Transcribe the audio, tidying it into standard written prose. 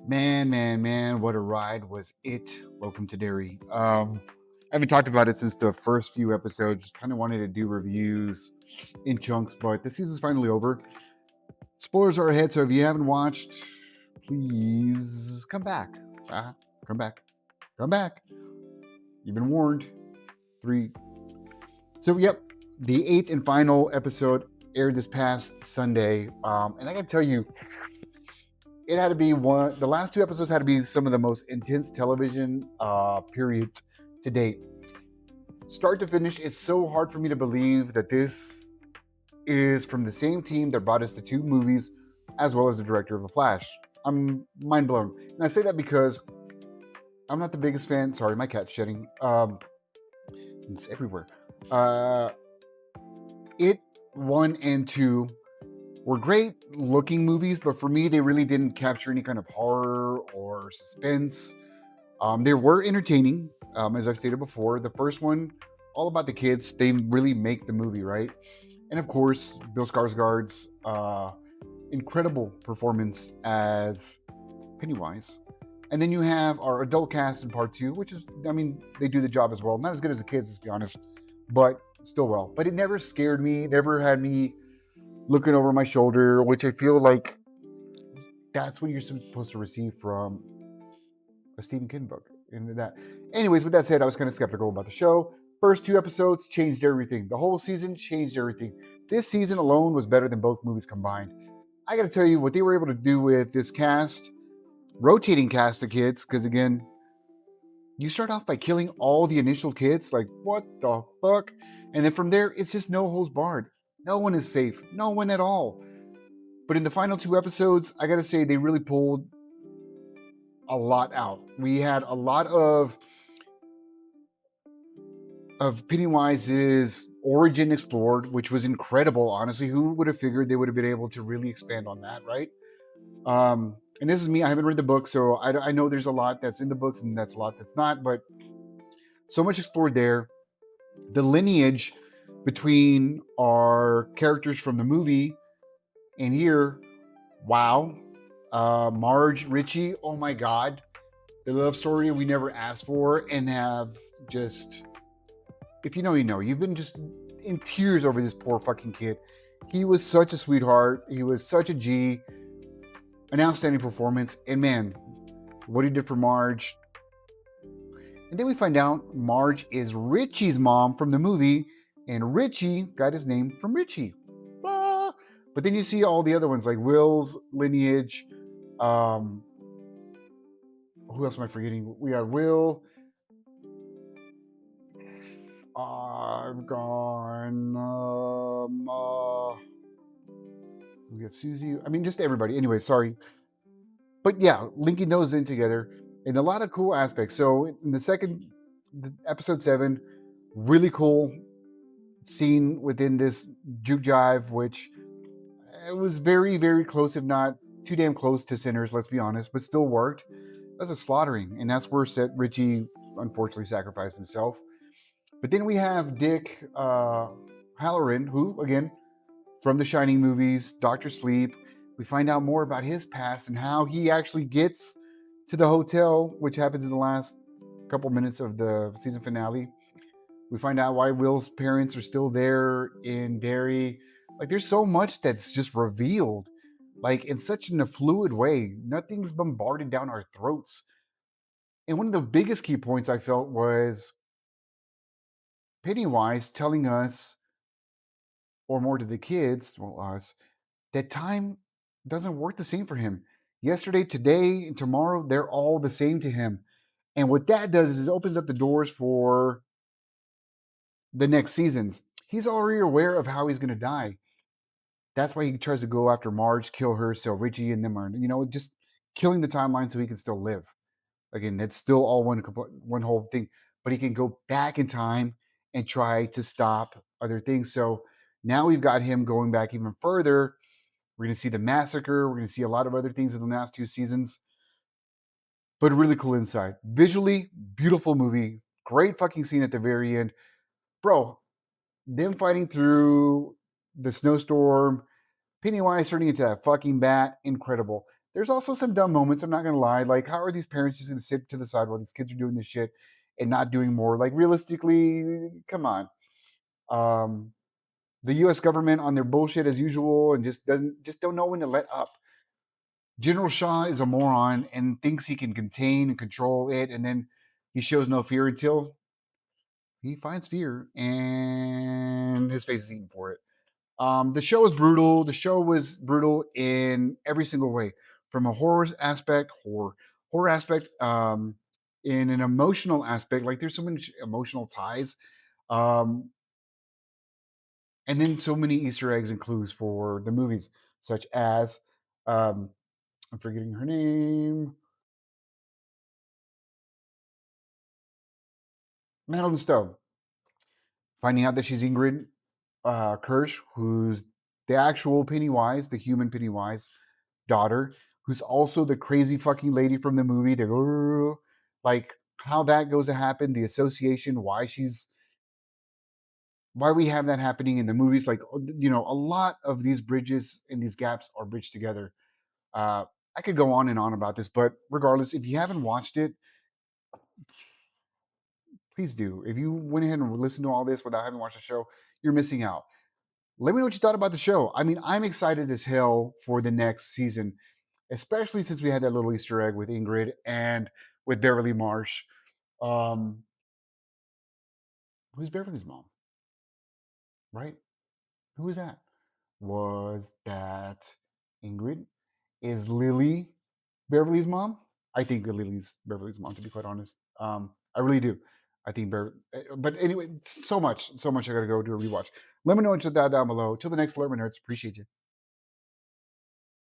Man, what a ride was it. Welcome to Derry. I haven't talked about it since the first few episodes. Kind of wanted to do reviews in chunks, but the season's finally over. Spoilers are ahead, so if you haven't watched, please come back. Come back. Come back. You've been warned. Three. So, yep, the eighth and final episode aired this past Sunday. And I gotta tell you, it had to be one. The last two episodes had to be some of the most intense television periods to date. Start to finish, it's so hard for me to believe that this is from the same team that brought us the two movies, as well as the director of The Flash. I'm mind blown, and I say that because I'm not the biggest fan. Sorry, my cat's shedding. It's everywhere. It 1 and 2 were great looking movies, but for me, they really didn't capture any kind of horror or suspense. They were entertaining, as I've stated before. The first one, all about the kids. They really make the movie, right? And of course, Bill Skarsgård's incredible performance as Pennywise. And then you have our adult cast in part two, which is, I mean, they do the job as well. Not as good as the kids, let's be honest, but still well. But it never scared me, never had me looking over my shoulder, which I feel like that's what you're supposed to receive from a Stephen King book. And that, anyways, with that said, I was kind of skeptical about the show. First two episodes changed everything. The whole season changed everything. This season alone was better than both movies combined. I got to tell you what they were able to do with this cast, rotating cast of kids, because again, you start off by killing all the initial kids. Like, what the fuck? And then from there, it's just no holds barred. No one is safe. No one at all. But in the final two episodes, I got to say, they really pulled a lot out. We had a lot of Pennywise's origin explored, which was incredible. Honestly, who would have figured they would have been able to really expand on that, right? And this is me. I haven't read the book, so I know there's a lot that's in the books and that's a lot that's not. But so much explored there. The lineage between our characters from the movie and here, wow. Marge, Richie, oh my God. The love story we never asked for and have just, if you know, you know. You've been just in tears over this poor fucking kid. He was such a sweetheart. He was such a G. An outstanding performance. And man, what he did for Marge. And then we find out Marge is Richie's mom from the movie, and Richie got his name from Richie. Ah. But then you see all the other ones like Will's lineage. Who else am I forgetting? We got Will. I've gone. We have Susie. I mean, just everybody. Anyway, sorry. But yeah, linking those in together in a lot of cool aspects. So in the episode 7, really cool scene within this juke jive, which it was very, very close, if not too damn close to Sinners, let's be honest, but still worked. That's a slaughtering, and that's where Richie unfortunately sacrificed himself. But then we have Dick Halloran, who, again, from the Shining movies, Doctor Sleep. We find out more about his past and how he actually gets to the hotel, which happens in the last couple minutes of the season finale. We find out why Will's parents are still there in Derry. Like, there's so much that's just revealed, like in such a fluid way. Nothing's bombarded down our throats. And one of the biggest key points I felt was Pennywise telling us, or more to the kids, well, us, that time doesn't work the same for him. Yesterday, today, and tomorrow, they're all the same to him. And what that does is it opens up the doors for the next seasons. He's already aware of how he's going to die. That's why he tries to go after Marge, kill her, so Richie and them are, just killing the timeline so he can still live. Again, it's still all one whole thing, but he can go back in time and try to stop other things. So now we've got him going back even further. We're going to see the massacre. We're going to see a lot of other things in the last 2 seasons, but a really cool insight. Visually, beautiful movie. Great fucking scene at the very end. Bro, them fighting through the snowstorm, Pennywise turning into that fucking bat, incredible. There's also some dumb moments. I'm not gonna lie. Like, how are these parents just gonna sit to the side while these kids are doing this shit and not doing more? Like, realistically, come on. Um, the U.S. government on their bullshit as usual, and just don't know when to let up. General Shaw is a moron and thinks he can contain and control it, and then he shows no fear until he finds fear, and his face is eaten for it. The show was brutal. The show was brutal in every single way, from a horror aspect, in an emotional aspect. Like there's so many emotional ties, um, and then so many Easter eggs and clues for the movies, such as um, I'm forgetting her name, Madeline Stowe. Finding out that she's Ingrid Kirsch, who's the actual Pennywise, the human Pennywise daughter, who's also the crazy fucking lady from the movie. Like how that goes to happen, the association, why we have that happening in the movies. Like a lot of these bridges and these gaps are bridged together. Uh, I could go on and on about this, but regardless, if you haven't watched it, please do. If you went ahead and listened to all this without having watched the show, you're missing out. Let me know what you thought about the show. I mean, I'm excited as hell for the next season, especially since we had that little Easter egg with Ingrid and with Beverly Marsh. Um, who's Beverly's mom? Right? Who is that? Was that Ingrid? Is Lily Beverly's mom? I think Lily's Beverly's mom, to be quite honest. I really do. I think but anyway, so much I gotta go do a rewatch. Let me know what you thought down below. Till the next Alertment Nerds, appreciate you.